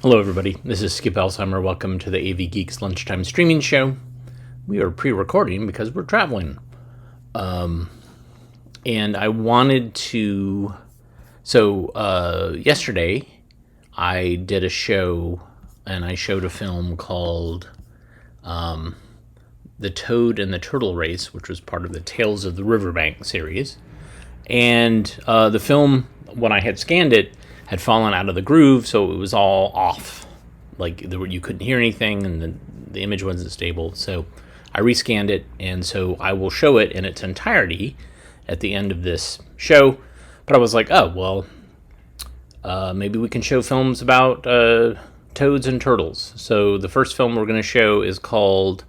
Hello, everybody. This is Skip Alzheimer. Welcome to the AV Geeks lunchtime streaming show. We are pre-recording because we're traveling. And I wanted to... yesterday, I did a show, and I showed a film called The Toad and the Turtle Race, which was part of the Tales of the Riverbank series. And the film, when I had scanned it, had fallen out of the groove, so it was all off. Like, you couldn't hear anything, and the image wasn't stable. So I rescanned it, and so I will show it in its entirety at the end of this show. But I was like, maybe we can show films about toads and turtles. So the first film we're going to show is called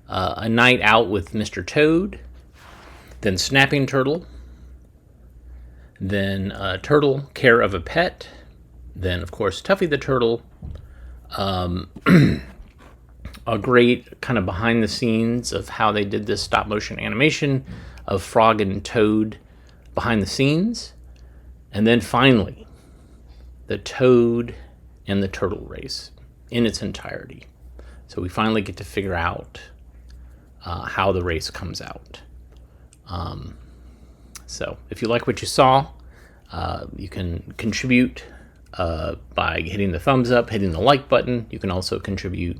A Night Out with Mr. Toad, then Snapping Turtle, then Turtle, Care of a Pet, then, of course, Tuffy the Turtle, a great kind of behind the scenes of how they did this stop motion animation of Frog and Toad behind the scenes, and then finally, the Toad and the Turtle Race in its entirety. So we finally get to figure out how the race comes out. So if you like what you saw, you can contribute by hitting the thumbs up, hitting the like button. You can also contribute,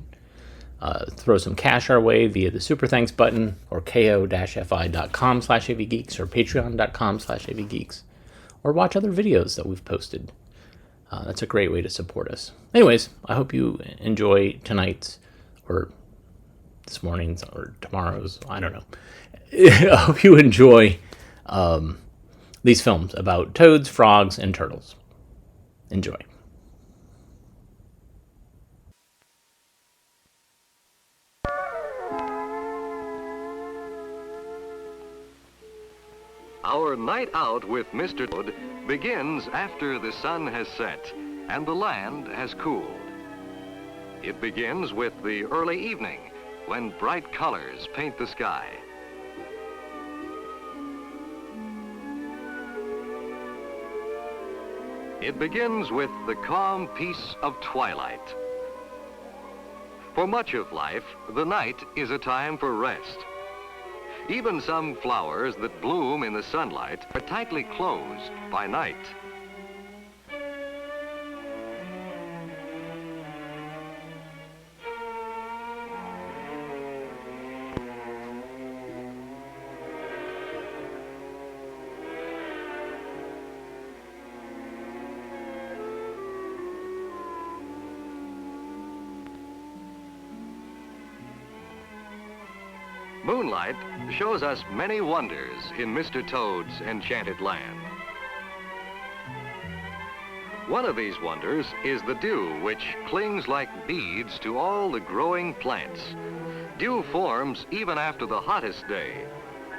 throw some cash our way via the super thanks button or ko-fi.com/avgeeks or patreon.com/avgeeks, or watch other videos that we've posted. That's a great way to support us. Anyways, I hope you enjoy tonight's, or this morning's, or tomorrow's, I don't know. I hope you enjoy these films about toads, frogs, and turtles. Enjoy. Our night out with Mr. Toad begins after the sun has set and the land has cooled. It begins with the early evening when bright colors paint the sky. It begins with the calm peace of twilight. For much of life, the night is a time for rest. Even some flowers that bloom in the sunlight are tightly closed by night. Moonlight shows us many wonders in Mr. Toad's enchanted land. One of these wonders is the dew, which clings like beads to all the growing plants. Dew forms even after the hottest day.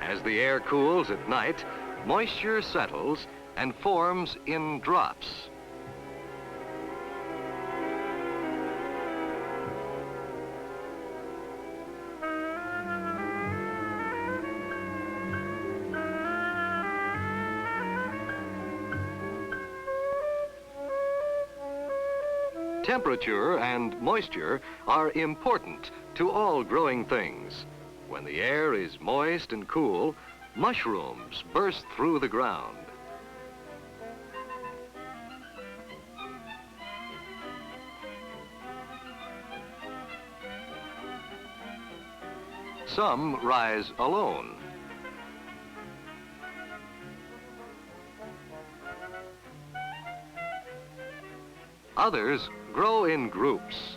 As the air cools at night, moisture settles and forms in drops. Temperature and moisture are important to all growing things. When the air is moist and cool, mushrooms burst through the ground. Some rise alone. Others grow in groups.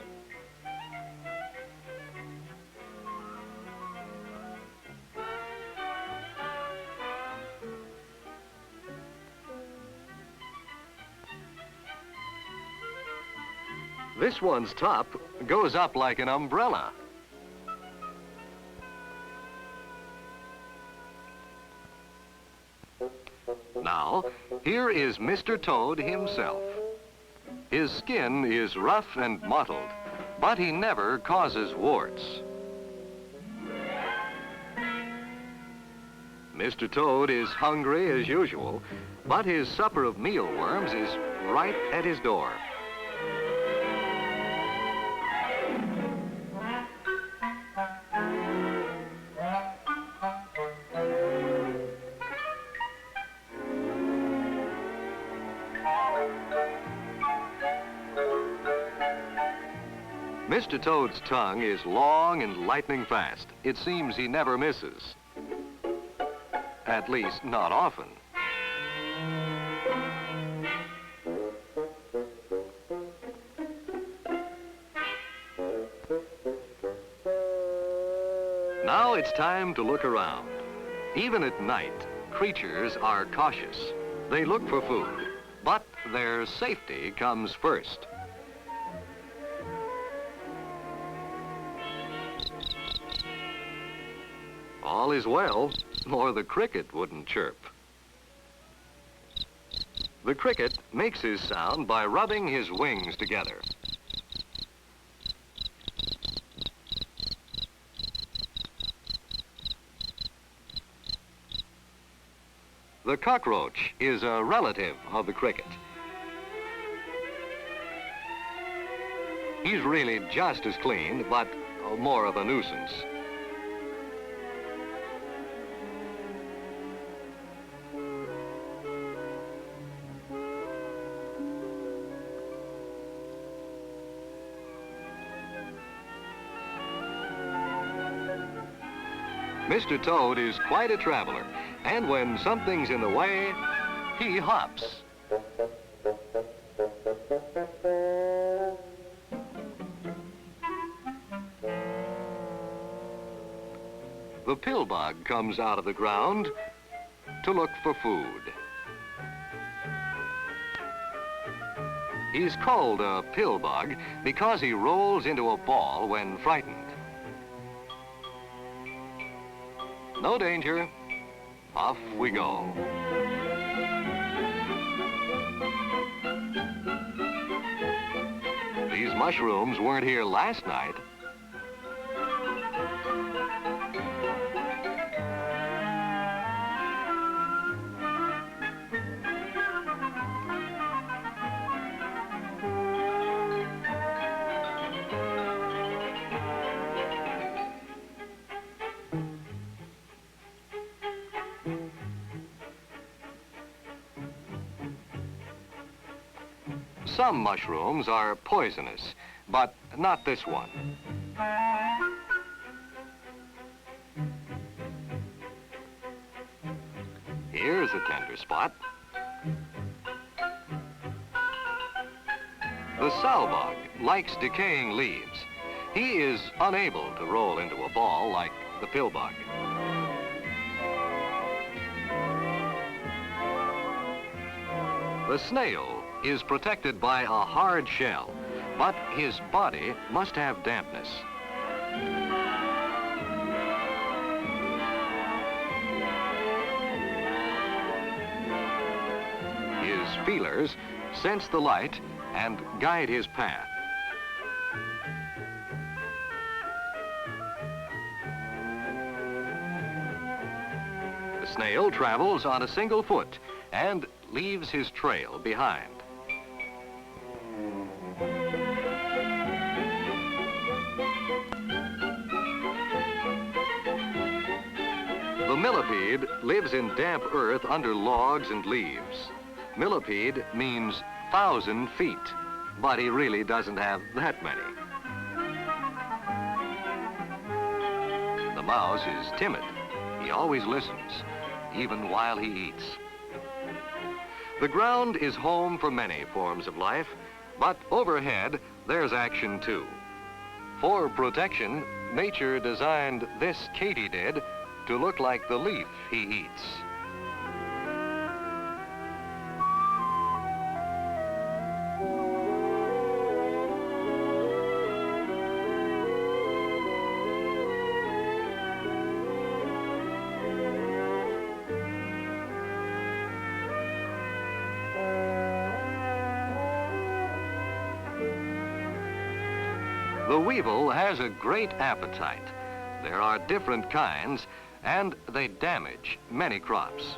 This one's top goes up like an umbrella. Now, here is Mr. Toad himself. His skin is rough and mottled, but he never causes warts. Mr. Toad is hungry as usual, but his supper of mealworms is right at his door. Mr. Toad's tongue is long and lightning fast. It seems he never misses. At least, not often. Now it's time to look around. Even at night, creatures are cautious. They look for food, but their safety comes first. All is well, or the cricket wouldn't chirp. The cricket makes his sound by rubbing his wings together. The cockroach is a relative of the cricket. He's really just as clean, but more of a nuisance. Mr. Toad is quite a traveler, and when something's in the way, he hops. The pillbug comes out of the ground to look for food. He's called a pillbug because he rolls into a ball when frightened. No danger. Off we go. These mushrooms weren't here last night. Some mushrooms are poisonous, but not this one. Here's a tender spot. The sowbug likes decaying leaves. He is unable to roll into a ball like the pillbug. The snail is protected by a hard shell, but his body must have dampness. His feelers sense the light and guide his path. The snail travels on a single foot and leaves his trail behind. The millipede lives in damp earth under logs and leaves. Millipede means 1,000 feet, but he really doesn't have that many. The mouse is timid. He always listens, even while he eats. The ground is home for many forms of life, but overhead there's action too. For protection, nature designed this katydid to look like the leaf he eats. The weevil has a great appetite. There are different kinds, and they damage many crops.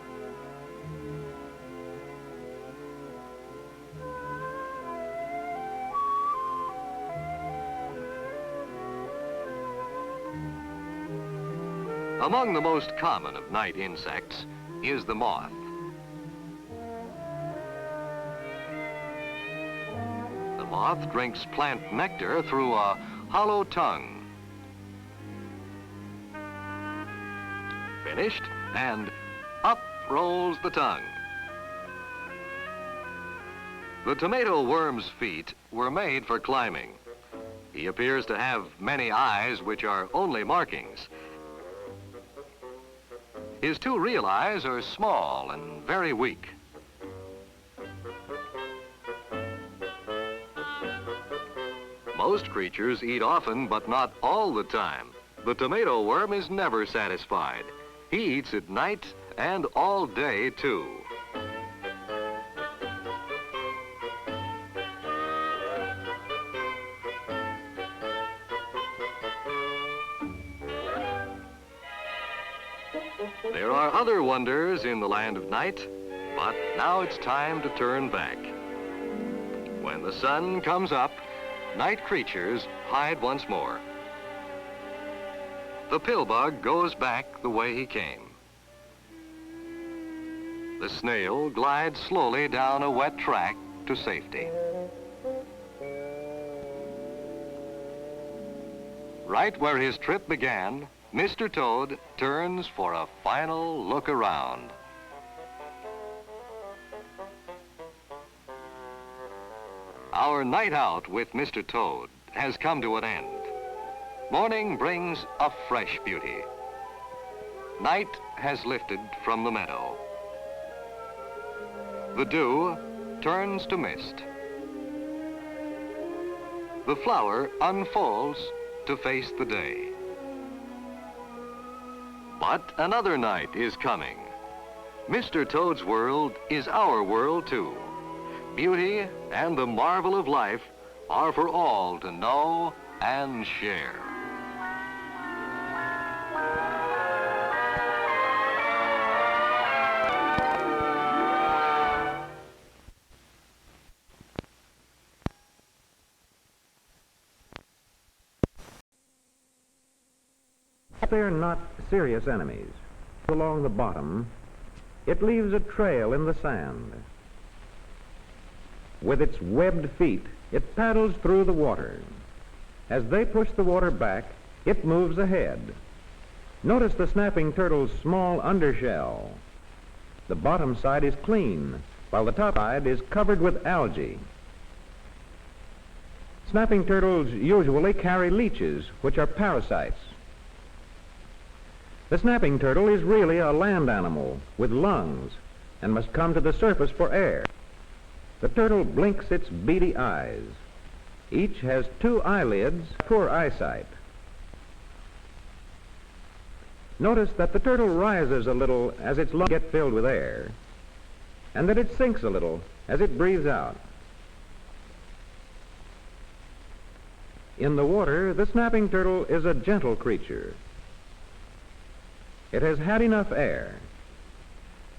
Among the most common of night insects is the moth. The moth drinks plant nectar through a hollow tongue. Finished, and up rolls the tongue. The tomato worm's feet were made for climbing. He appears to have many eyes, which are only markings. His two real eyes are small and very weak. Most creatures eat often, but not all the time. The tomato worm is never satisfied. He eats at night and all day, too. There are other wonders in the land of night, but now it's time to turn back. When the sun comes up, night creatures hide once more. The pillbug goes back the way he came. The snail glides slowly down a wet track to safety. Right where his trip began, Mr. Toad turns for a final look around. Our night out with Mr. Toad has come to an end. Morning brings a fresh beauty. Night has lifted from the meadow. The dew turns to mist. The flower unfolds to face the day. But another night is coming. Mr. Toad's world is our world, too. Beauty and the marvel of life are for all to know and share. They're not serious enemies. Along the bottom, it leaves a trail in the sand. With its webbed feet, it paddles through the water. As they push the water back, it moves ahead. Notice the snapping turtle's small undershell. The bottom side is clean, while the top side is covered with algae. Snapping turtles usually carry leeches, which are parasites. The snapping turtle is really a land animal with lungs and must come to the surface for air. The turtle blinks its beady eyes. Each has two eyelids, poor eyesight. Notice that the turtle rises a little as its lungs get filled with air, and that it sinks a little as it breathes out. In the water, the snapping turtle is a gentle creature. It has had enough air.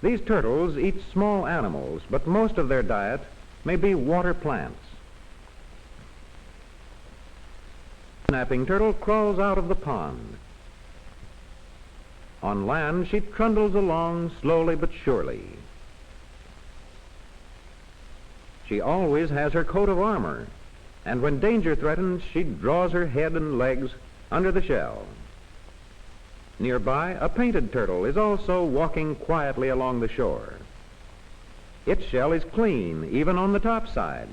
These turtles eat small animals, but most of their diet may be water plants. The snapping turtle crawls out of the pond. On land, she trundles along slowly but surely. She always has her coat of armor, and when danger threatens, she draws her head and legs under the shell. Nearby, a painted turtle is also walking quietly along the shore. Its shell is clean, even on the top side.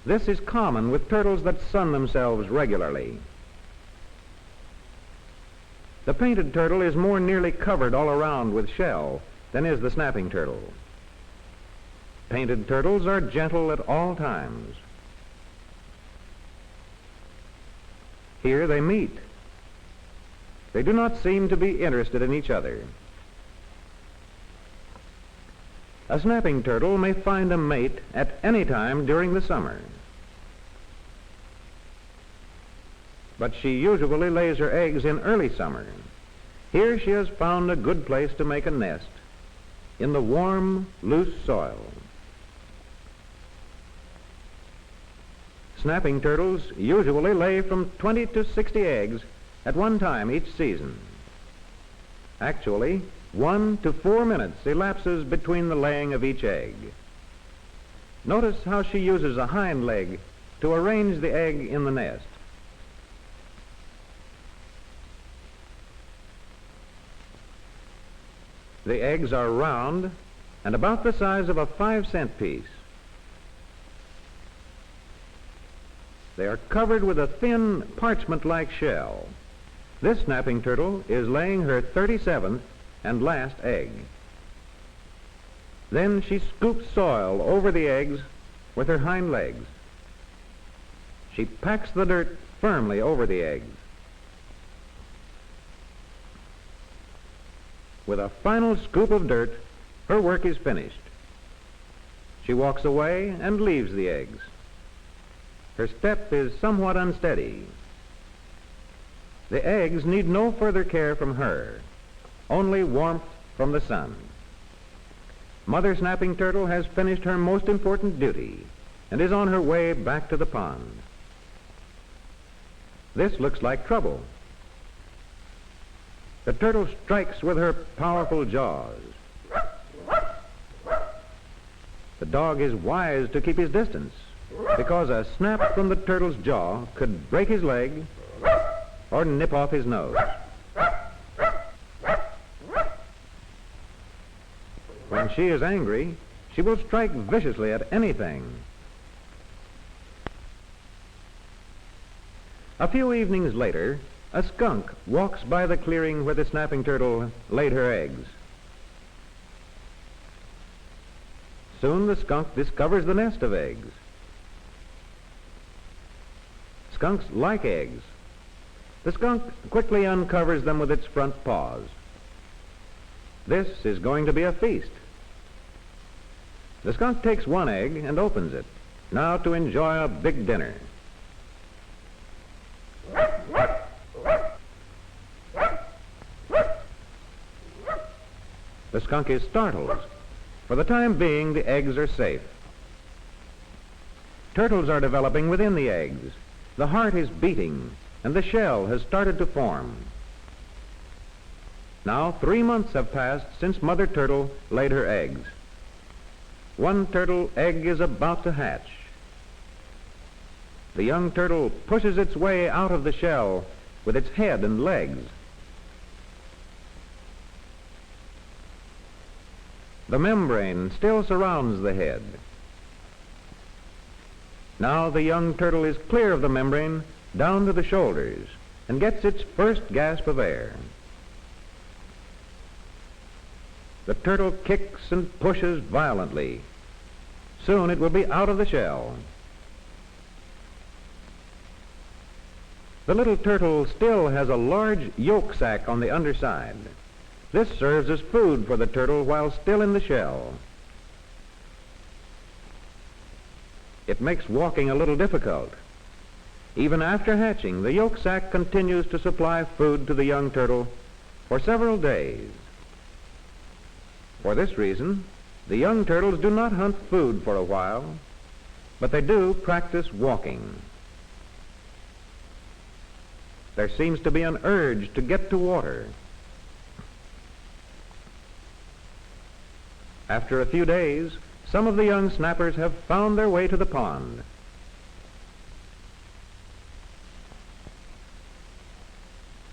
This is common with turtles that sun themselves regularly. The painted turtle is more nearly covered all around with shell than is the snapping turtle. Painted turtles are gentle at all times. Here they meet. They do not seem to be interested in each other. A snapping turtle may find a mate at any time during the summer. But she usually lays her eggs in early summer. Here she has found a good place to make a nest, in the warm, loose soil. Snapping turtles usually lay from 20 to 60 eggs at one time each season. Actually, 1 to 4 minutes elapses between the laying of each egg. Notice how she uses a hind leg to arrange the egg in the nest. The eggs are round and about the size of a 5-cent piece. They are covered with a thin parchment-like shell. This snapping turtle is laying her 37th and last egg. Then she scoops soil over the eggs with her hind legs. She packs the dirt firmly over the eggs. With a final scoop of dirt, her work is finished. She walks away and leaves the eggs. Her step is somewhat unsteady. The eggs need no further care from her, only warmth from the sun. Mother snapping turtle has finished her most important duty and is on her way back to the pond. This looks like trouble. The turtle strikes with her powerful jaws. The dog is wise to keep his distance because a snap from the turtle's jaw could break his leg or nip off his nose. When she is angry, she will strike viciously at anything. A few evenings later, a skunk walks by the clearing where the snapping turtle laid her eggs. Soon the skunk discovers the nest of eggs. Skunks like eggs. The skunk quickly uncovers them with its front paws. This is going to be a feast. The skunk takes one egg and opens it, now to enjoy a big dinner. The skunk is startled. For the time being, the eggs are safe. Turtles are developing within the eggs. The heart is beating, and the shell has started to form. Now 3 months have passed since Mother Turtle laid her eggs. One turtle egg is about to hatch. The young turtle pushes its way out of the shell with its head and legs. The membrane still surrounds the head. Now the young turtle is clear of the membrane down to the shoulders and gets its first gasp of air. The turtle kicks and pushes violently. Soon it will be out of the shell. The little turtle still has a large yolk sac on the underside. This serves as food for the turtle while still in the shell. It makes walking a little difficult. Even after hatching, the yolk sac continues to supply food to the young turtle for several days. For this reason, the young turtles do not hunt food for a while, but they do practice walking. There seems to be an urge to get to water. After a few days, some of the young snappers have found their way to the pond.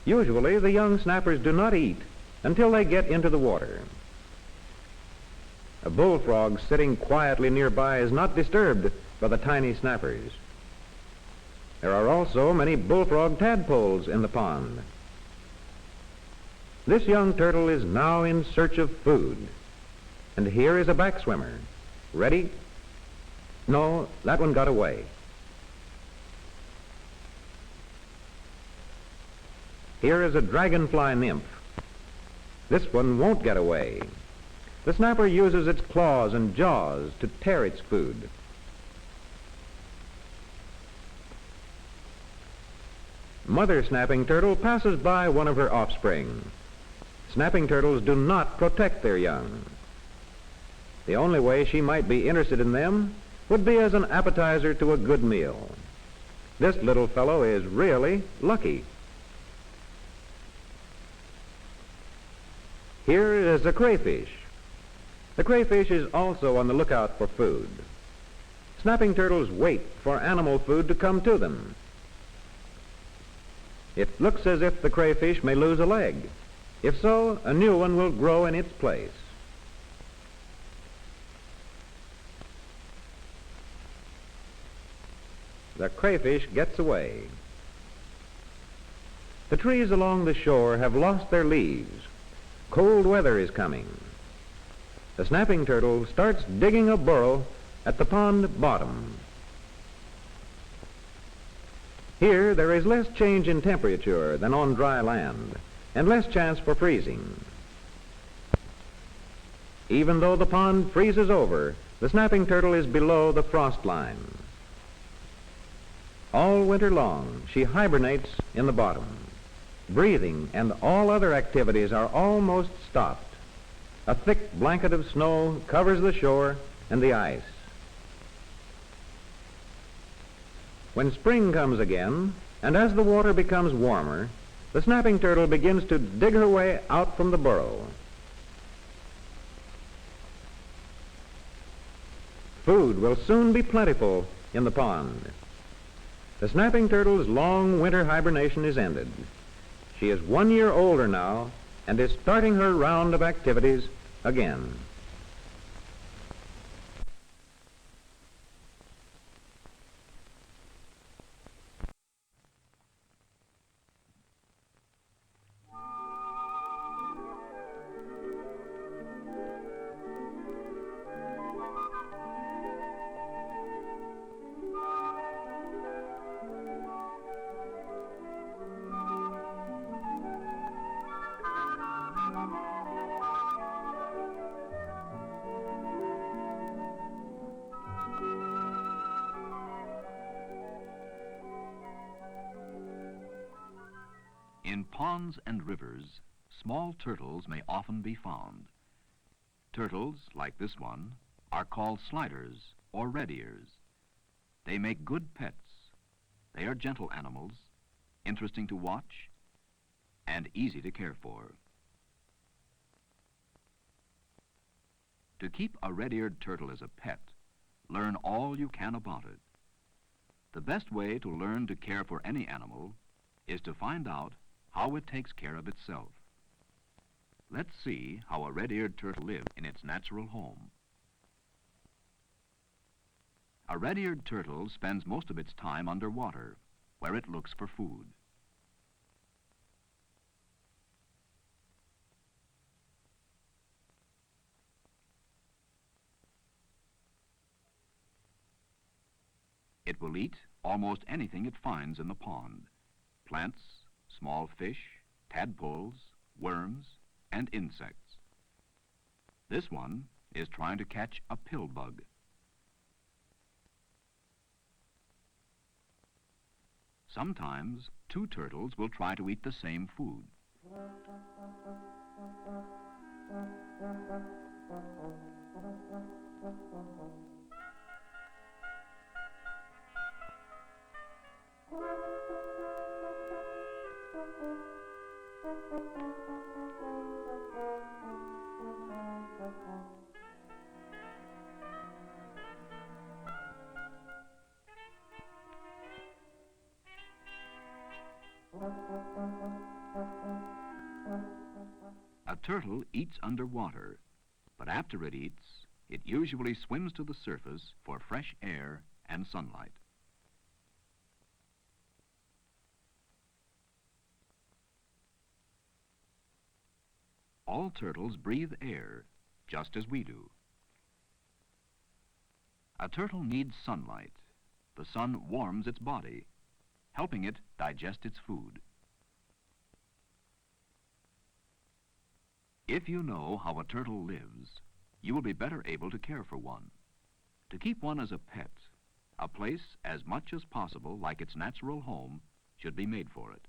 Usually, the young snappers do not eat until they get into the water. A bullfrog sitting quietly nearby is not disturbed by the tiny snappers. There are also many bullfrog tadpoles in the pond. This young turtle is now in search of food. And here is a backswimmer. Ready? No, that one got away. Here is a dragonfly nymph. This one won't get away. The snapper uses its claws and jaws to tear its food. Mother snapping turtle passes by one of her offspring. Snapping turtles do not protect their young. The only way she might be interested in them would be as an appetizer to a good meal. This little fellow is really lucky. Here is a crayfish. The crayfish is also on the lookout for food. Snapping turtles wait for animal food to come to them. It looks as if the crayfish may lose a leg. If so, a new one will grow in its place. The crayfish gets away. The trees along the shore have lost their leaves. Cold weather is coming. The snapping turtle starts digging a burrow at the pond bottom. Here there is less change in temperature than on dry land, and less chance for freezing. Even though the pond freezes over, the snapping turtle is below the frost line. All winter long, she hibernates in the bottom. Breathing and all other activities are almost stopped. A thick blanket of snow covers the shore and the ice. When spring comes again, and as the water becomes warmer, the snapping turtle begins to dig her way out from the burrow. Food will soon be plentiful in the pond. The snapping turtle's long winter hibernation is ended. She is 1 year older now and is starting her round of activities again. In ponds and rivers, small turtles may often be found. Turtles, like this one, are called sliders or red ears. They make good pets. They are gentle animals, interesting to watch, and easy to care for. To keep a red-eared turtle as a pet, learn all you can about it. The best way to learn to care for any animal is to find out how it takes care of itself. Let's see how a red-eared turtle lives in its natural home. A red-eared turtle spends most of its time underwater, where it looks for food. It will eat almost anything it finds in the pond: plants, small fish, tadpoles, worms, and insects. This one is trying to catch a pill bug. Sometimes two turtles will try to eat the same food. A turtle eats underwater, but after it eats, it usually swims to the surface for fresh air and sunlight. All turtles breathe air, just as we do. A turtle needs sunlight. The sun warms its body, helping it digest its food. If you know how a turtle lives, you will be better able to care for one. To keep one as a pet, a place as much as possible like its natural home should be made for it.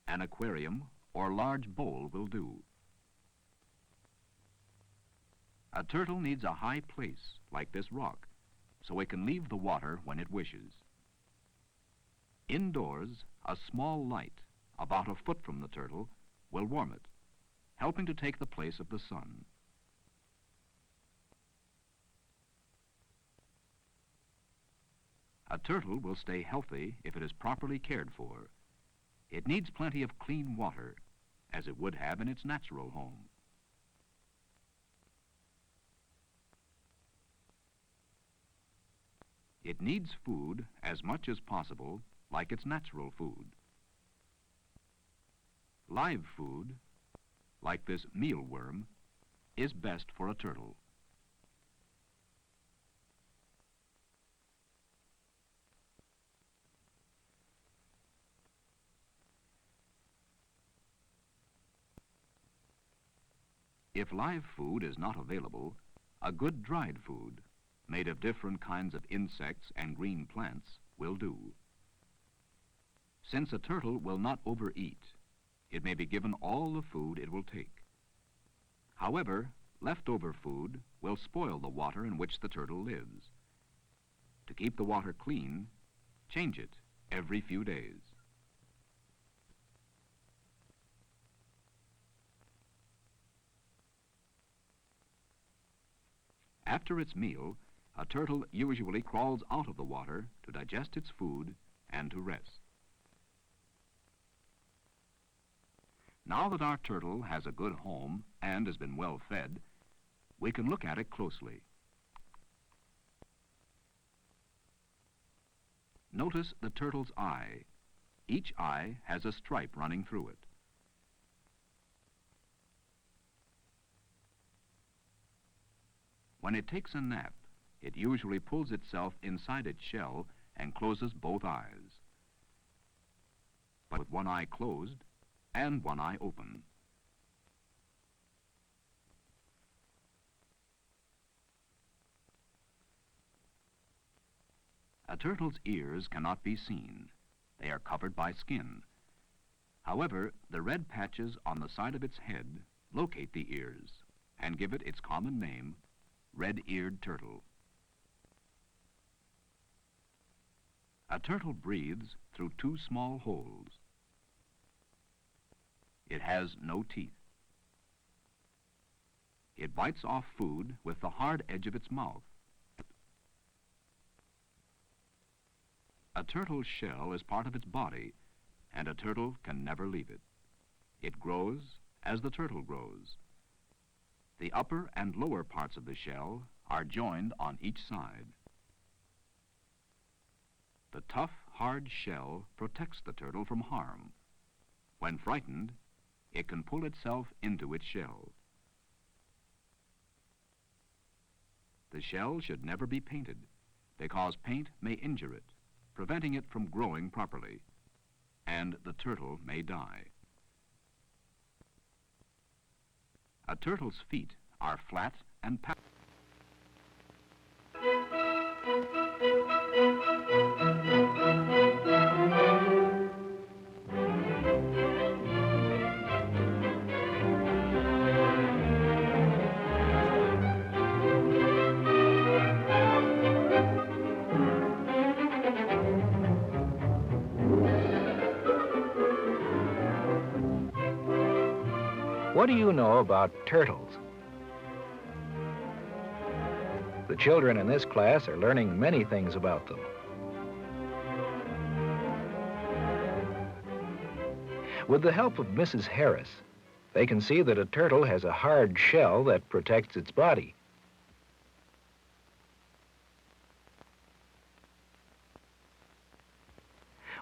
An aquarium or large bowl will do. A turtle needs a high place, like this rock, so it can leave the water when it wishes. Indoors, a small light, about a foot from the turtle, will warm it, helping to take the place of the sun. A turtle will stay healthy if it is properly cared for. It needs plenty of clean water, as it would have in its natural home. It needs food as much as possible like its natural food. Live food, like this mealworm, is best for a turtle. If live food is not available, a good dried food, made of different kinds of insects and green plants, will do. Since a turtle will not overeat, it may be given all the food it will take. However, leftover food will spoil the water in which the turtle lives. To keep the water clean, change it every few days. After its meal, a turtle usually crawls out of the water to digest its food and to rest. Now that our turtle has a good home and has been well fed, we can look at it closely. Notice the turtle's eye. Each eye has a stripe running through it. When it takes a nap, it usually pulls itself inside its shell and closes both eyes. But with one eye closed and one eye open. A turtle's ears cannot be seen. They are covered by skin. However, the red patches on the side of its head locate the ears and give it its common name, red-eared turtle. A turtle breathes through two small holes. It has no teeth. It bites off food with the hard edge of its mouth. A turtle's shell is part of its body, and a turtle can never leave it. It grows as the turtle grows. The upper and lower parts of the shell are joined on each side. The tough, hard shell protects the turtle from harm. When frightened, it can pull itself into its shell. The shell should never be painted, because paint may injure it, preventing it from growing properly, and the turtle may die. A turtle's feet are flat and pat. What do you know about turtles? The children in this class are learning many things about them. With the help of Mrs. Harris, they can see that a turtle has a hard shell that protects its body.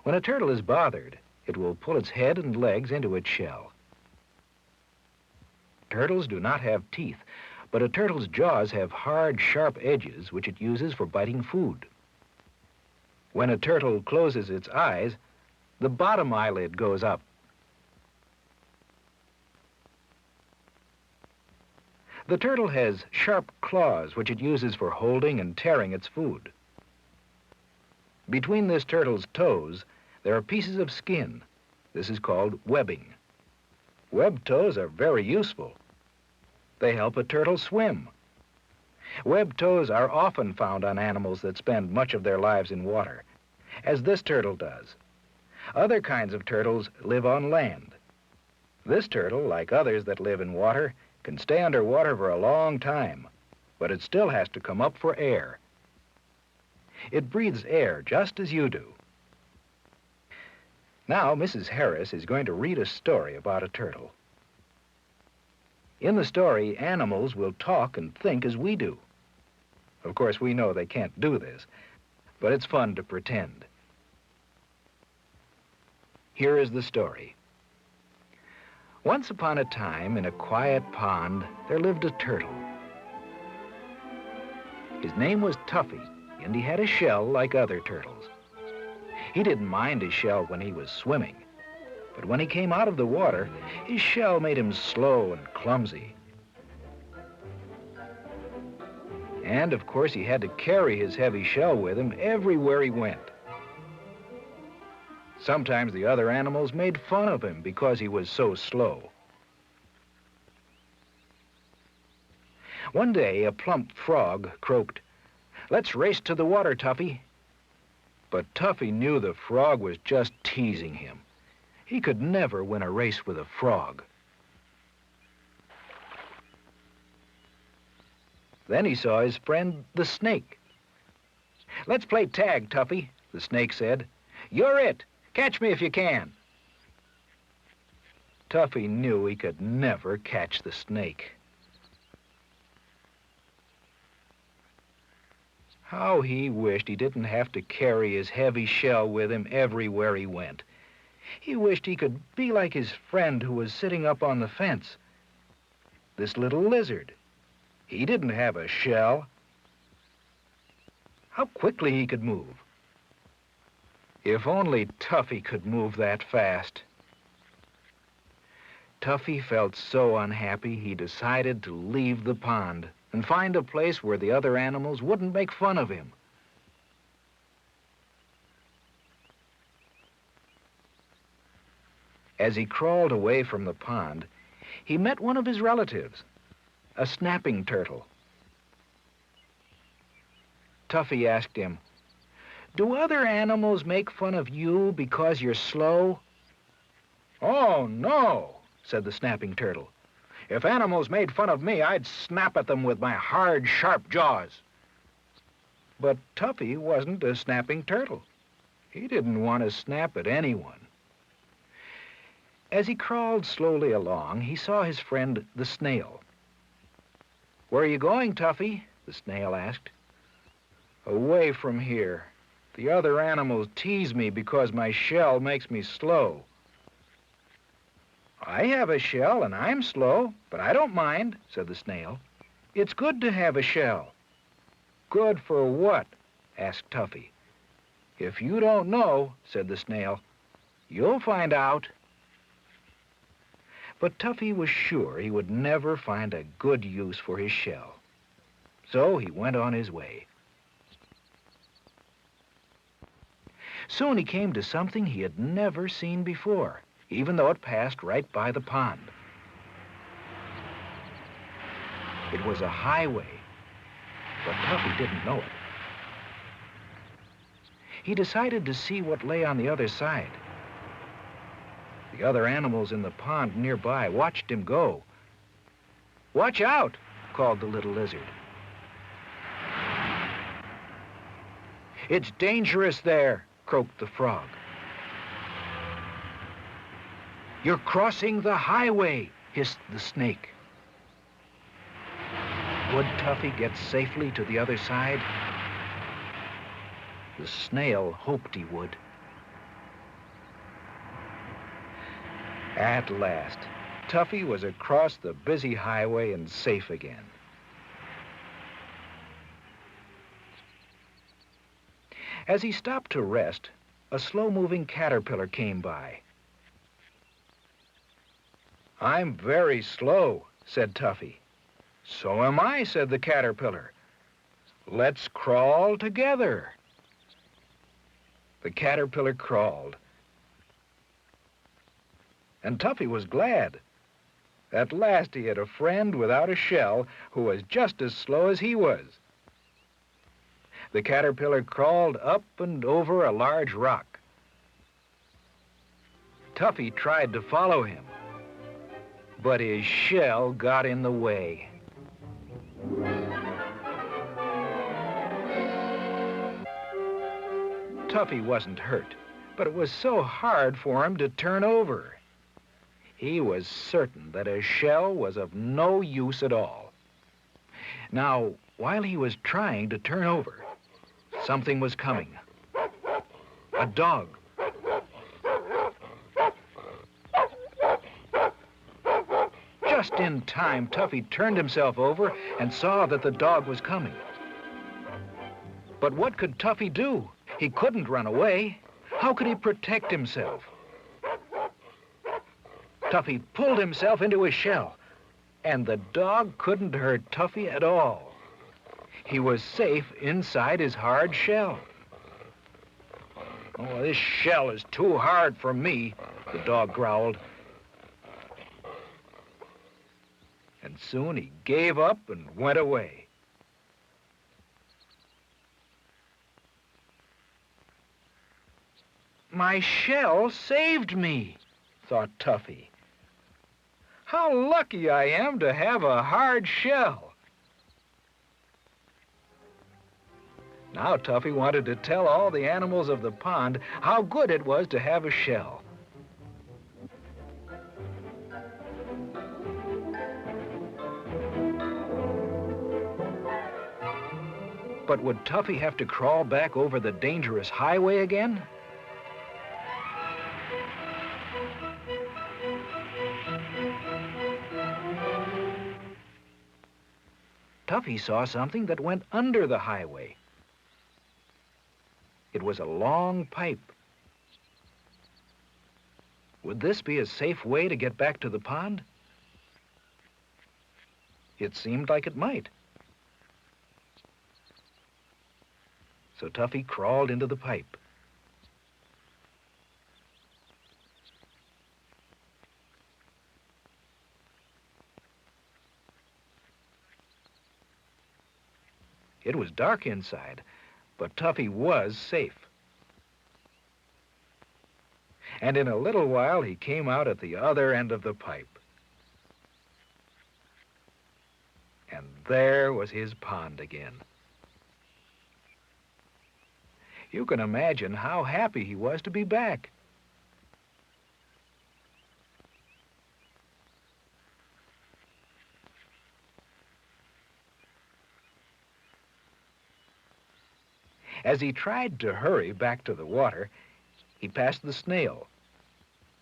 When a turtle is bothered, it will pull its head and legs into its shell. Turtles do not have teeth, but a turtle's jaws have hard, sharp edges which it uses for biting food. When a turtle closes its eyes, the bottom eyelid goes up. The turtle has sharp claws which it uses for holding and tearing its food. Between this turtle's toes, there are pieces of skin. This is called webbing. Webbed toes are very useful. They help a turtle swim. Webbed toes are often found on animals that spend much of their lives in water, as this turtle does. Other kinds of turtles live on land. This turtle, like others that live in water, can stay underwater for a long time, but it still has to come up for air. It breathes air just as you do. Now, Mrs. Harris is going to read a story about a turtle. In the story, animals will talk and think as we do. Of course, we know they can't do this, but it's fun to pretend. Here is the story. Once upon a time, in a quiet pond, there lived a turtle. His name was Tuffy, and he had a shell like other turtles. He didn't mind his shell when he was swimming, but when he came out of the water, his shell made him slow and clumsy. And, of course, he had to carry his heavy shell with him everywhere he went. Sometimes the other animals made fun of him because he was so slow. One day, a plump frog croaked, "Let's race to the water, Tuffy." But Tuffy knew the frog was just teasing him. He could never win a race with a frog. Then he saw his friend, the snake. "Let's play tag, Tuffy," the snake said. "You're it. Catch me if you can." Tuffy knew he could never catch the snake. How he wished he didn't have to carry his heavy shell with him everywhere he went. He wished he could be like his friend who was sitting up on the fence, this little lizard. He didn't have a shell. How quickly he could move. If only Tuffy could move that fast. Tuffy felt so unhappy he decided to leave the pond and find a place where the other animals wouldn't make fun of him. As he crawled away from the pond, he met one of his relatives, a snapping turtle. Tuffy asked him, "Do other animals make fun of you because you're slow?" "Oh, no," said the snapping turtle. "If animals made fun of me, I'd snap at them with my hard, sharp jaws." But Tuffy wasn't a snapping turtle. He didn't want to snap at anyone. As he crawled slowly along, he saw his friend, the snail. "Where are you going, Tuffy?" the snail asked. "Away from here. The other animals tease me because my shell makes me slow." "I have a shell and I'm slow, but I don't mind," said the snail. "It's good to have a shell." "Good for what?" asked Tuffy. "If you don't know," said the snail, "you'll find out." But Tuffy was sure he would never find a good use for his shell. So he went on his way. Soon he came to something he had never seen before, even though it passed right by the pond. It was a highway, but Tuffy didn't know it. He decided to see what lay on the other side. The other animals in the pond nearby watched him go. "Watch out!" called the little lizard. "It's dangerous there," croaked the frog. "You're crossing the highway," hissed the snake. Would Tuffy get safely to the other side? The snail hoped he would. At last, Tuffy was across the busy highway and safe again. As he stopped to rest, a slow-moving caterpillar came by. "I'm very slow," said Tuffy. "So am I," said the caterpillar. "Let's crawl together." The caterpillar crawled, and Tuffy was glad. At last he had a friend without a shell who was just as slow as he was. The caterpillar crawled up and over a large rock. Tuffy tried to follow him, but his shell got in the way. Tuffy wasn't hurt, but it was so hard for him to turn over. He was certain that a shell was of no use at all. Now, while he was trying to turn over, something was coming. A dog. Just in time, Tuffy turned himself over and saw that the dog was coming. But what could Tuffy do? He couldn't run away. How could he protect himself? Tuffy pulled himself into his shell, and the dog couldn't hurt Tuffy at all. He was safe inside his hard shell. "Oh, this shell is too hard for me," the dog growled. And soon he gave up and went away. "My shell saved me," thought Tuffy. "How lucky I am to have a hard shell." Now Tuffy wanted to tell all the animals of the pond how good it was to have a shell. But would Tuffy have to crawl back over the dangerous highway again? Tuffy saw something that went under the highway. It was a long pipe. Would this be a safe way to get back to the pond? It seemed like it might. So Tuffy crawled into the pipe. It was dark inside, but Tuffy was safe. And in a little while, he came out at the other end of the pipe. And there was his pond again. You can imagine how happy he was to be back. As he tried to hurry back to the water, he passed the snail.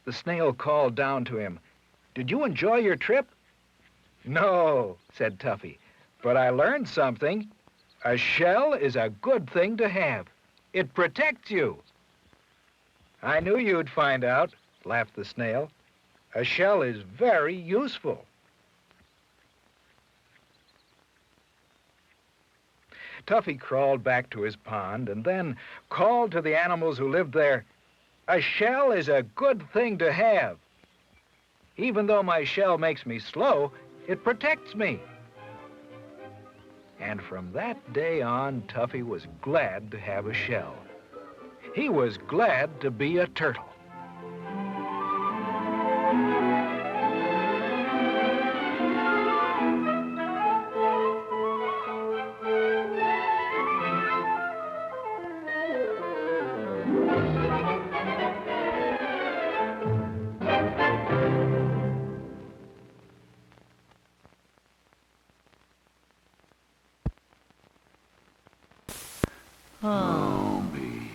The snail called down to him, "Did you enjoy your trip?" "No," said Tuffy, "but I learned something. A shell is a good thing to have. It protects you." "I knew you'd find out," laughed the snail. "A shell is very useful." Tuffy crawled back to his pond and then called to the animals who lived there, "A shell is a good thing to have. Even though my shell makes me slow, it protects me." And from that day on, Tuffy was glad to have a shell. He was glad to be a turtle. Oh, me.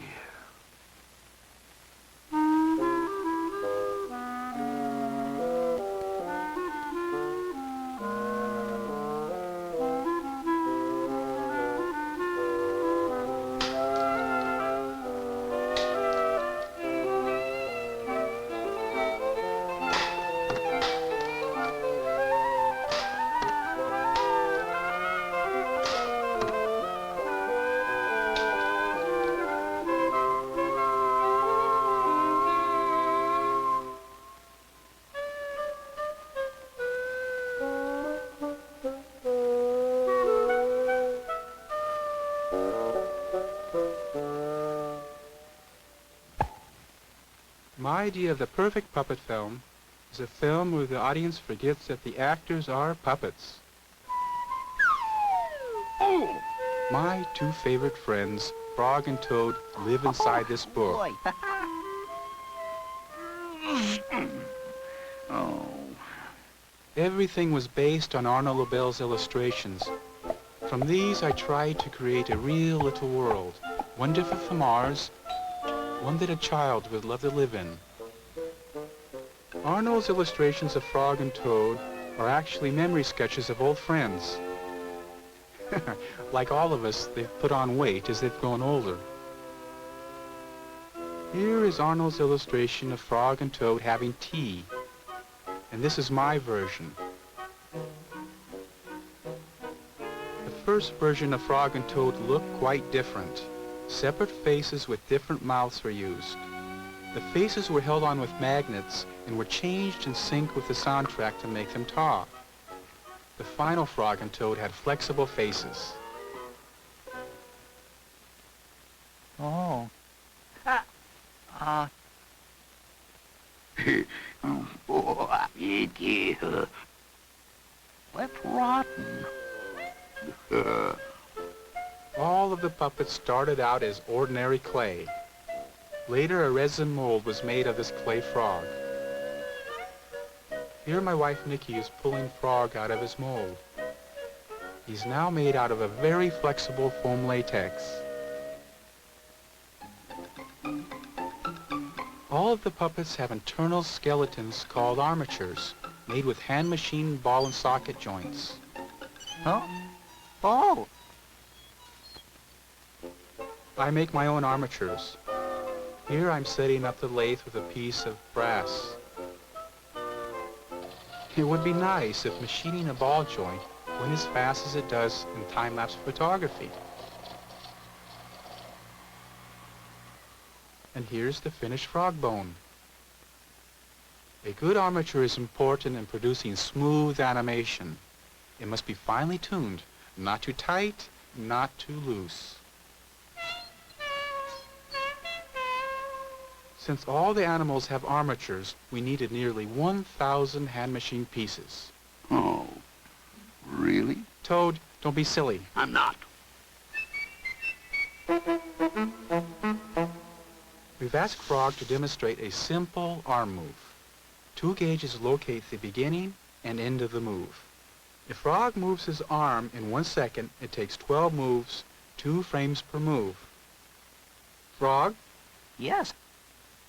My idea of the perfect puppet film is a film where the audience forgets that the actors are puppets. Oh! My two favorite friends, Frog and Toad, live inside this book. Boy. Oh. Everything was based on Arnold Lobel's illustrations. From these, I tried to create a real little world, one different from ours, one that a child would love to live in. Arnold's illustrations of Frog and Toad are actually memory sketches of old friends. Like all of us, they've put on weight as they've grown older. Here is Arnold's illustration of Frog and Toad having tea, and this is my version. The first version of Frog and Toad looked quite different. Separate faces with different mouths were used. The faces were held on with magnets and were changed in sync with the soundtrack to make them talk. The final Frog and Toad had flexible faces. Oh. Oh, it is. That's rotten. All of the puppets started out as ordinary clay. Later, a resin mold was made of this clay frog. Here my wife Nikki is pulling Frog out of his mold. He's now made out of a very flexible foam latex. All of the puppets have internal skeletons called armatures, made with hand-machined ball and socket joints. Huh? Oh. I make my own armatures. Here I'm setting up the lathe with a piece of brass. It would be nice if machining a ball joint went as fast as it does in time-lapse photography. And here's the finished frog bone. A good armature is important in producing smooth animation. It must be finely tuned, not too tight, not too loose. Since all the animals have armatures, we needed nearly 1,000 hand-machined pieces. Oh, really? Toad, don't be silly. I'm not. We've asked Frog to demonstrate a simple arm move. 2 gauges locate the beginning and end of the move. If Frog moves his arm in 1 second, it takes 12 moves, 2 frames per move. Frog, Yes.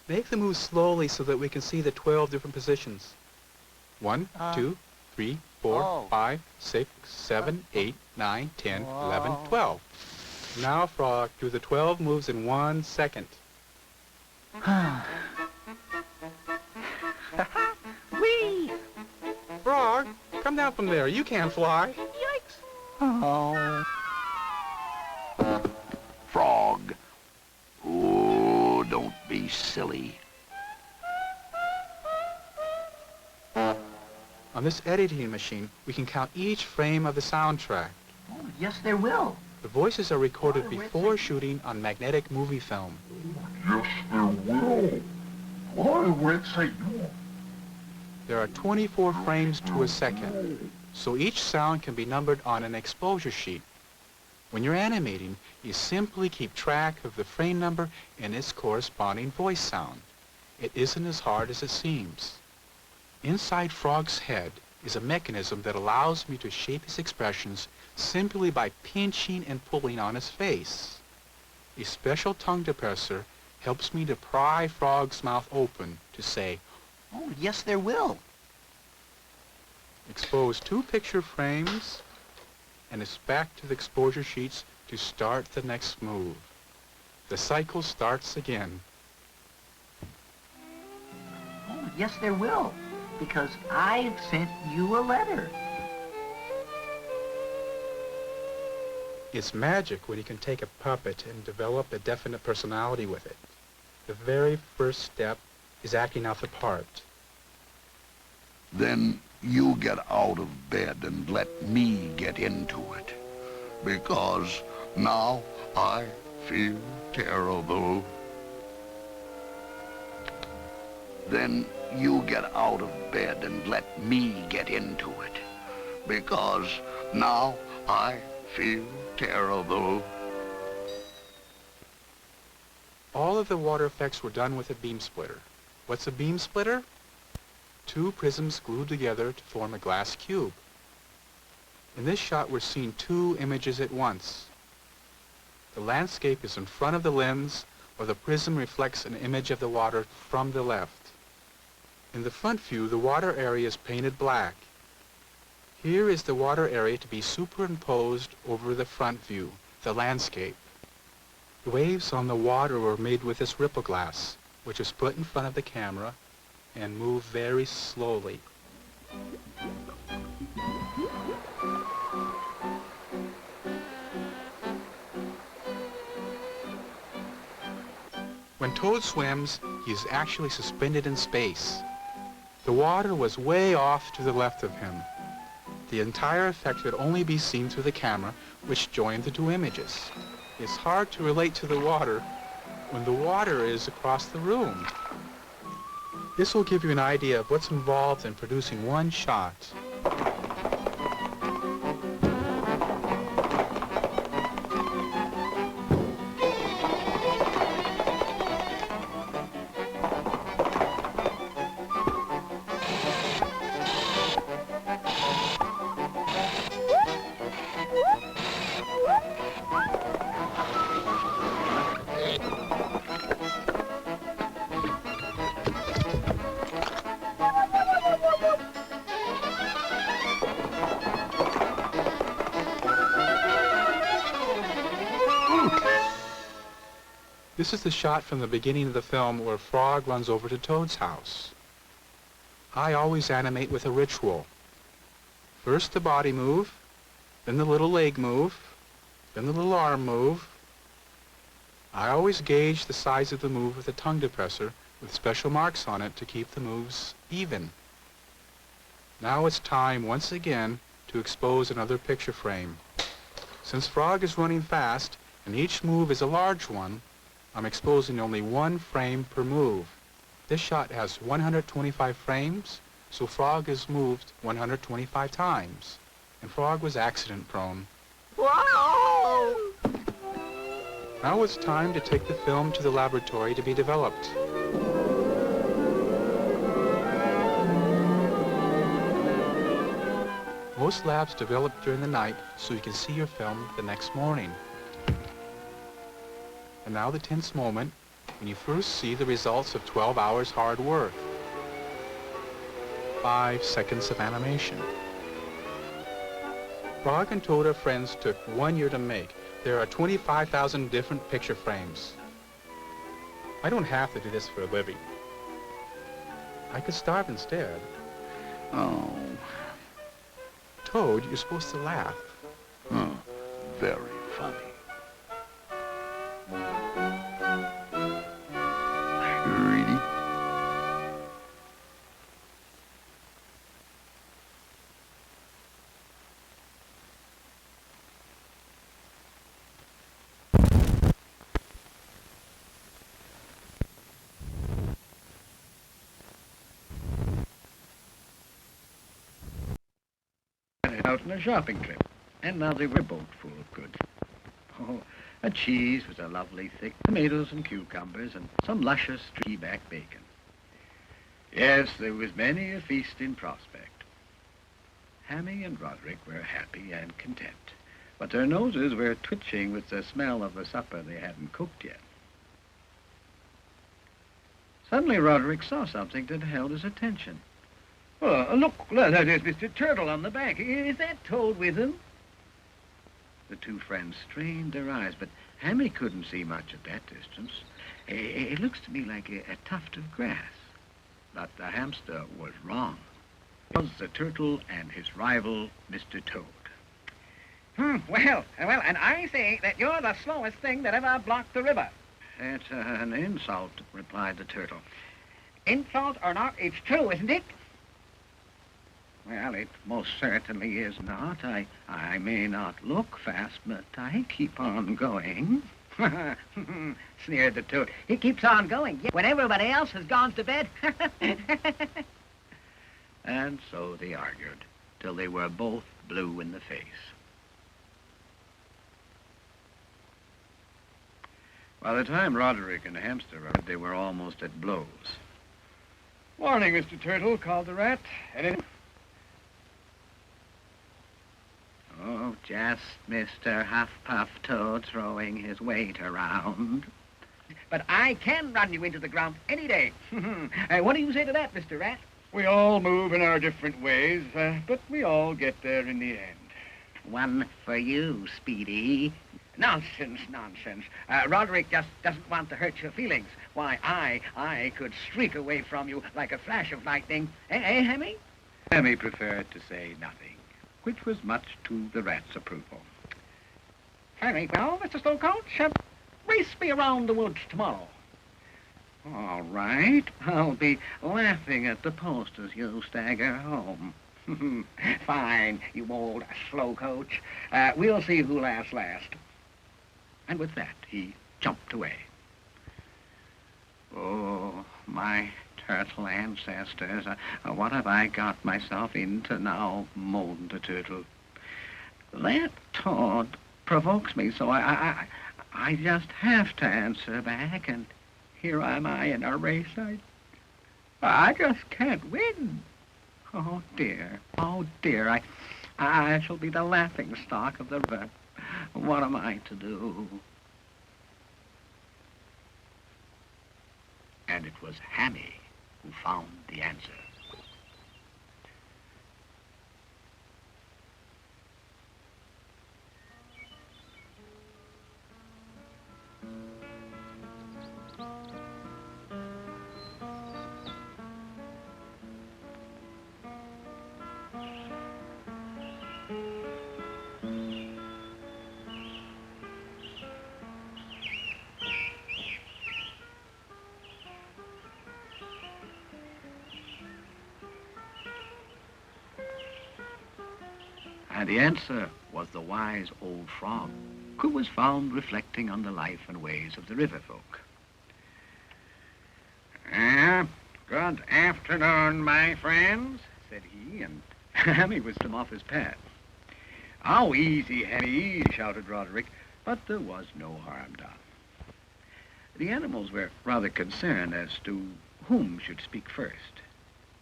make the move slowly so that we can see the 12 different positions. 1, 2, 3, 4, Oh. 5, 6, 7, 8, 9, 10, 11, 12. Now, Frog, do the 12 moves in 1 second. Whee! Frog, come down from there. You can't fly. Yikes. Oh. Frog. Oh, don't be silly. On this editing machine, we can count each frame of the soundtrack. Oh, yes, there will. The voices are recorded before shooting on magnetic movie film. There are 24 frames to a second, so each sound can be numbered on an exposure sheet. When you're animating, you simply keep track of the frame number and its corresponding voice sound. It isn't as hard as it seems. Inside Frog's head is a mechanism that allows me to shape his expressions simply by pinching and pulling on his face. A special tongue depressor helps me to pry Frog's mouth open to say, Oh, yes, there will. expose 2 picture frames, and it's back to the exposure sheets to start the next move. The cycle starts again. Oh, yes, there will. Because I've sent you a letter. It's magic when you can take a puppet and develop a definite personality with it. The very first step is acting out the part. Then you get out of bed and let me get into it. Because now I feel terrible. Then you get out of bed and let me get into it. Because now I feel terrible. All of the water effects were done with a beam splitter. What's a beam splitter? two prisms glued together to form a glass cube. In this shot, we're seeing two images at once. The landscape is in front of the lens, while the prism reflects an image of the water from the left. In the front view, the water area is painted black. Here is the water area to be superimposed over the front view, the landscape. The waves on the water were made with this ripple glass, which is put in front of the camera and move very slowly. When Toad swims, he is actually suspended in space. The water was way off to the left of him. The entire effect could only be seen through the camera, which joined the two images. It's hard to relate to the water when the water is across the room. This will give you an idea of what's involved in producing one shot. This is the shot from the beginning of the film where Frog runs over to Toad's house. I always animate with a ritual. First the body move, then the little leg move, then the little arm move. I always gauge the size of the move with a tongue depressor with special marks on it to keep the moves even. Now it's time once again to expose another picture frame. Since Frog is running fast and each move is a large one, I'm exposing only one frame per move. This shot has 125 frames, so Frog is moved 125 times. And Frog was accident prone. Whoa! Now it's time to take the film to the laboratory to be developed. Most labs develop during the night so you can see your film the next morning. And now the tense moment when you first see the results of 12 hours hard work. 5 seconds of animation. Frog and Toad are friends took 1 year to make. There are 25,000 different picture frames. I don't have to do this for a living. I could starve instead. Oh. Toad, you're supposed to laugh. Very funny. Really? Out on a shopping trip, and now they were a boat full of goods. Oh, a cheese with a lovely thick tomatoes and cucumbers, and some luscious tree-back bacon. Yes, there was many a feast in prospect. Hammy and Roderick were happy and content, but their noses were twitching with the smell of the supper they hadn't cooked yet. Suddenly Roderick saw something that held his attention. Oh, look, there's Mr. Turtle on the bank. Is that Toad with him? The two friends strained their eyes, but Hammy couldn't see much at that distance. It looks to me like a tuft of grass. But the hamster was wrong. It was the turtle and his rival, Mr. Toad. Well, and I say that you're the slowest thing that ever blocked the river. That's an insult, replied the turtle. Insult or not, it's true, isn't it? Well, it most certainly is not. I may not look fast, but I keep on going. Sneered the Toad. He keeps on going when everybody else has gone to bed. And so they argued, till they were both blue in the face. By the time Roderick and the hamster arrived, they were almost at blows. Morning, Mr. Turtle, called the rat. Anything? Oh, just Mr. Huff-Puff Toad throwing his weight around. But I can run you into the ground any day. What do you say to that, Mr. Rat? We all move in our different ways, but we all get there in the end. One for you, Speedy. Nonsense, nonsense. Roderick just doesn't want to hurt your feelings. Why, I could streak away from you like a flash of lightning. Hemmy? Hemmy preferred to say nothing, which was much to the rat's approval. Very well, Mr. Slowcoach. Race me around the woods tomorrow. All right. I'll be laughing at the post as you stagger home. Fine, you old Slowcoach. We'll see who laughs last. And with that, he jumped away. Oh, my turtle ancestors, what have I got myself into now, moaned the turtle. That Toad provokes me, so I just have to answer back, and here am I in a race. I just can't win. Oh, dear, I shall be the laughing stock of the river. What am I to do? And it was Hammy who found the answer. And the answer was the wise old frog, who was found reflecting on the life and ways of the river folk. Good afternoon, my friends, said he, and Hammy whisked him off his path. Oh, easy, Hammy, shouted Roderick, but there was no harm done. The animals were rather concerned as to whom should speak first,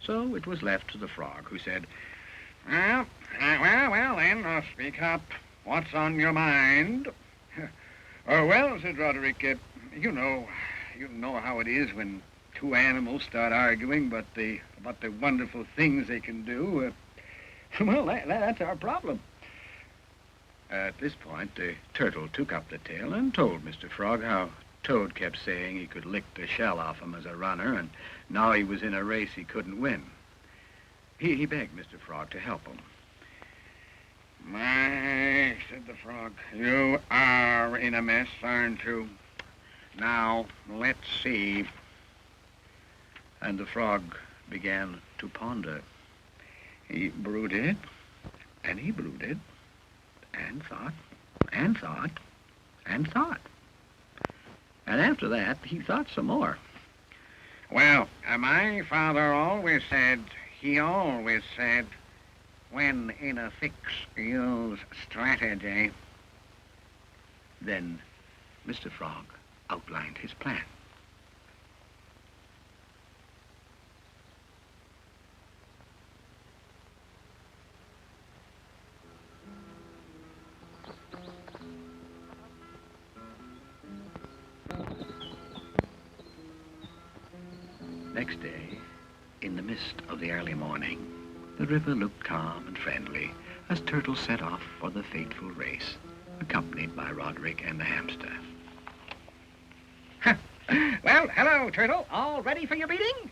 so it was left to the frog, who said, well, then, speak up. What's on your mind? Well, said Roderick, you know how it is when two animals start arguing about the wonderful things they can do. Well, that's our problem. At this point, the turtle took up the tale and told Mr. Frog how Toad kept saying he could lick the shell off him as a runner, and now he was in a race he couldn't win. He begged Mr. Frog to help him. My, said the frog, you are in a mess, aren't you? Now, let's see. And the frog began to ponder. He brooded, and he brooded, and thought, and thought, and thought. And after that, he thought some more. Well, my father always said, he always said, when in a fix, use strategy. Then Mr. Frog outlined his plan. Next day, in the mist of the early morning, the river looked calm and friendly as Turtle set off for the fateful race, accompanied by Roderick and the hamster. Well, hello, Turtle. All ready for your beating?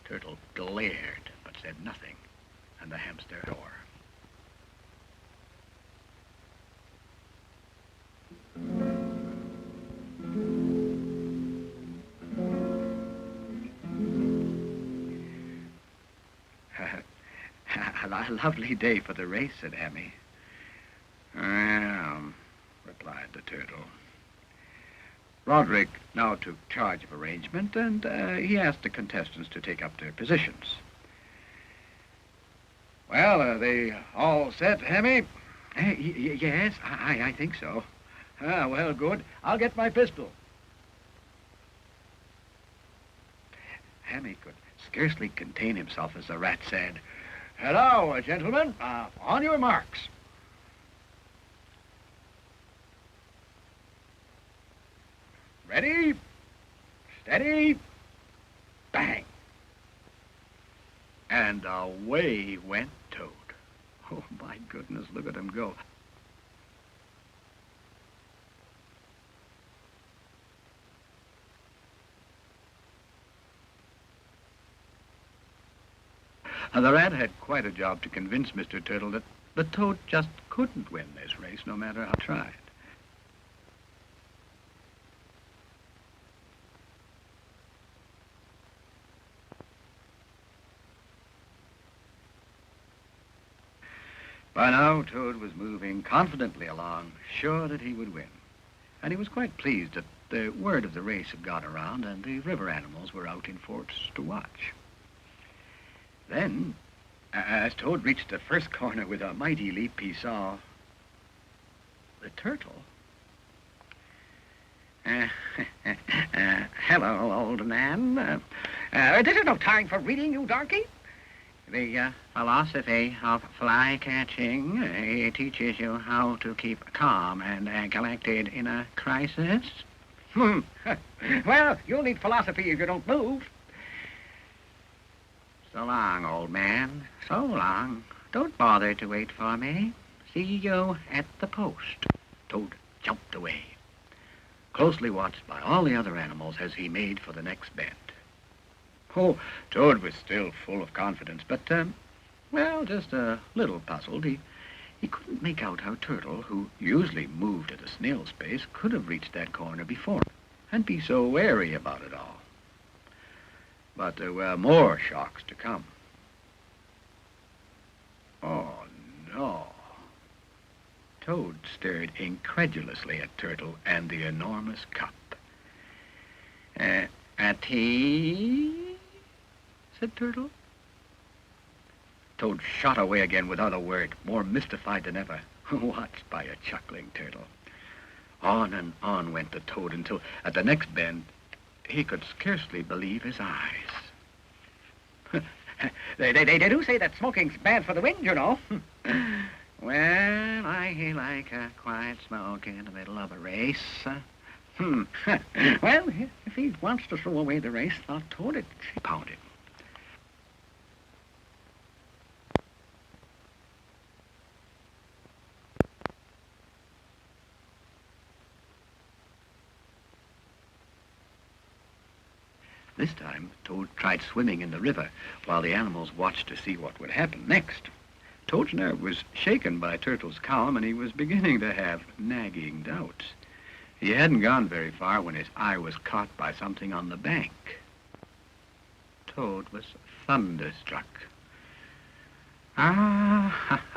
Turtle glared, but said nothing, and the hamster tore. A lovely day for the race, said Hammy. Replied the turtle. Roderick now took charge of arrangement, and he asked the contestants to take up their positions. Well, are they all set, Hammy? Yes, I think so. Well, good. I'll get my pistol. Hammy could scarcely contain himself as the rat said, "Hello, gentlemen. On your marks." Ready, steady, bang. And away went Toad. Oh, my goodness, look at him go. The rat had quite a job to convince Mr. Turtle that the Toad just couldn't win this race, no matter how he tried. By now, Toad was moving confidently along, sure that he would win. And he was quite pleased that the word of the race had got around and the river animals were out in force to watch. Then, as Toad reached the first corner with a mighty leap, he saw the turtle. Hello, old man. This is no time for reading, you darky. The philosophy of fly catching teaches you how to keep calm and collected in a crisis. Well, you'll need philosophy if you don't move. So long, old man. So long. Don't bother to wait for me. See you at the post. Toad jumped away, closely watched by all the other animals as he made for the next bend. Oh, Toad was still full of confidence, but, well, just a little puzzled. He couldn't make out how Turtle, who usually moved at a snail's pace, could have reached that corner before and be so wary about it all. But there were more shocks to come. Oh, no. Toad stared incredulously at Turtle and the enormous cup. A tea? Said Turtle. Toad shot away again without a word, more mystified than ever, watched by a chuckling Turtle. On and on went the Toad until, at the next bend, he could scarcely believe his eyes. They do say that smoking's bad for the wind, you know. Well, I like a quiet smoke in the middle of a race. Well, if he wants to throw away the race, thought Toad, it pounded. This time, Toad tried swimming in the river while the animals watched to see what would happen next. Toad's nerve was shaken by Turtle's calm, and he was beginning to have nagging doubts. He hadn't gone very far when his eye was caught by something on the bank. Toad was thunderstruck. Ah,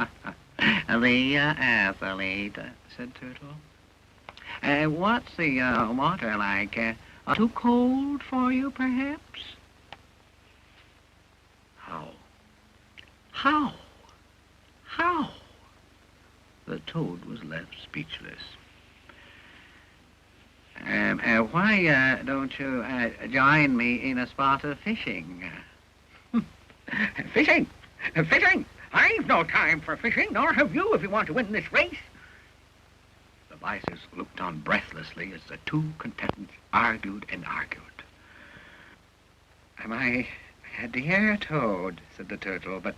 the athlete, said Turtle. What's the water like? Too cold for you, perhaps? How? The Toad was left speechless. Why don't you join me in a spot of fishing? Fishing? Fishing? I've no time for fishing, nor have you if you want to win this race. The Visors looked on breathlessly as the two contestants argued and argued. My dear Toad, said the Turtle, but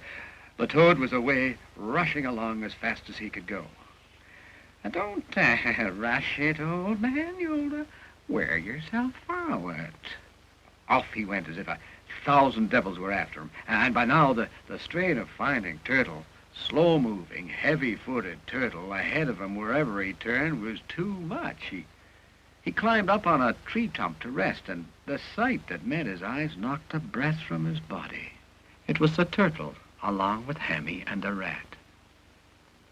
the Toad was away, rushing along as fast as he could go. Don't rush it, old man. You'll wear yourself out. Off he went as if 1,000 devils were after him. And by now the strain of finding Turtle, slow-moving, heavy-footed Turtle, ahead of him wherever he turned was too much. He climbed up on a tree stump to rest, and the sight that met his eyes knocked the breath from his body. It was the Turtle, along with Hammy and the rat.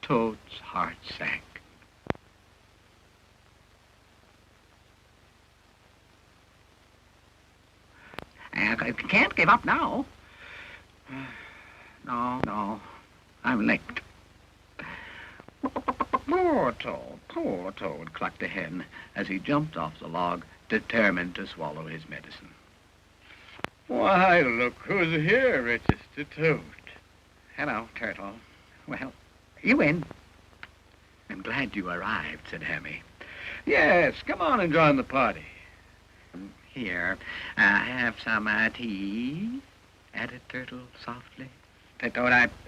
Toad's heart sank. I can't give up now. No, I'm licked. Poor Toad, clucked the hen as he jumped off the log, determined to swallow his medicine. Why, look who's here, Richest to Toot. Hello, Turtle. Well, you in? I'm glad you arrived, said Hammy. Yes, come on and join the party. Here, have some tea, added Turtle softly.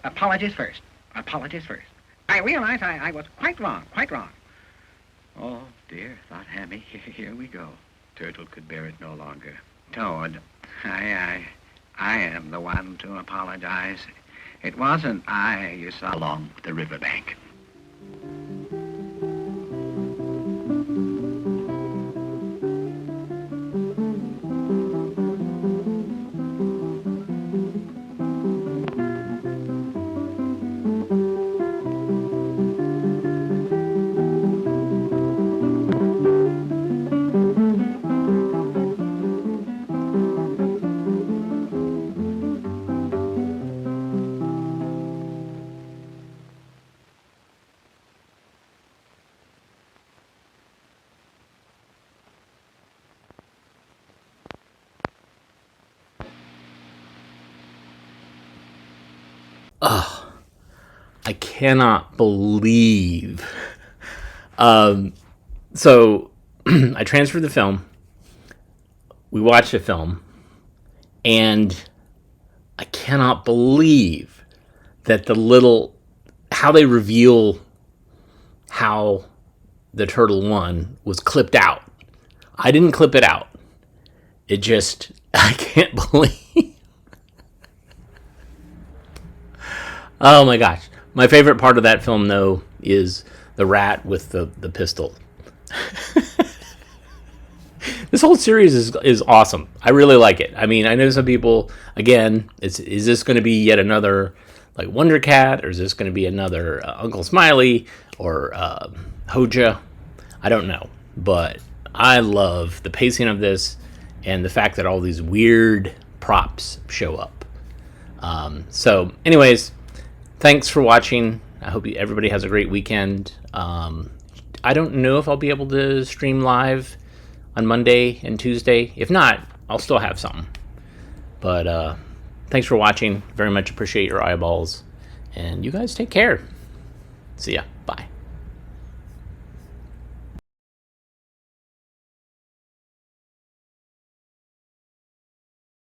Apologies first. Apologies first. I realize I was quite wrong, quite wrong. Oh, dear, thought Hammy. Here we go. Turtle could bear it no longer. Toad, I am the one to apologize. It wasn't I you saw along the riverbank. Ugh, I cannot believe. So I transferred the film. We watched the film, and I cannot believe that how they reveal how the turtle won was clipped out. I didn't clip it out. I can't believe. Oh my gosh. My favorite part of that film, though, is the rat with the pistol. This whole series is awesome. I really like it. I mean, I know some people, again, is this going to be yet another like Wonder Cat, or is this going to be another Uncle Smiley or Hoja? I don't know. But I love the pacing of this and the fact that all these weird props show up. So anyways, thanks for watching. I hope everybody has a great weekend. I don't know if I'll be able to stream live on Monday and Tuesday. If not, I'll still have something. But thanks for watching. Very much appreciate your eyeballs. And you guys take care. See ya.